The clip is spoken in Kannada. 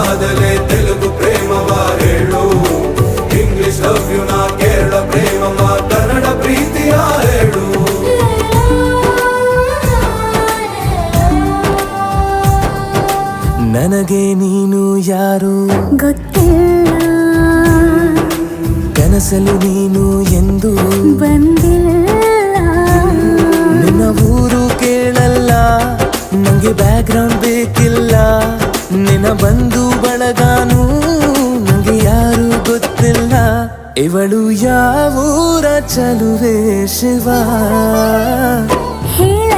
ಆದಲೆ ತೆಲುಗು ಪ್ರೇಮವ ಹೇಳು, ಇಂಗ್ಲಿಷ್ ಲವ್ ಯು ನಾ ಕೇರಳ ಪ್ರೇಮವ ಕನ್ನಡ ಪ್ರೀತಿಯ ಹೇಳು. ನನಗೆ ನೀನು ಯಾರು ಗೊತ್ತಿಲ್ಲ, ಕನಸಲು ನೀನು ಎಂದು ಬಂದಿಲ್ಲ. ನಿನ್ನ ಊರು ಕೇಳಲ್ಲ, ನಂಗೆ ಬ್ಯಾಕ್ ಗ್ರೌಂಡ್ ಬೇಕಿಲ್ಲ. ನಿನ್ನ ಬಂಧು ಬಳಗಾನು ನಂಗೆ ಯಾರು ಗೊತ್ತಿಲ್ಲ. ಇವಳು ಯಾವೂರ ಚಲುವೆ ಶಿವ ಹೇಳ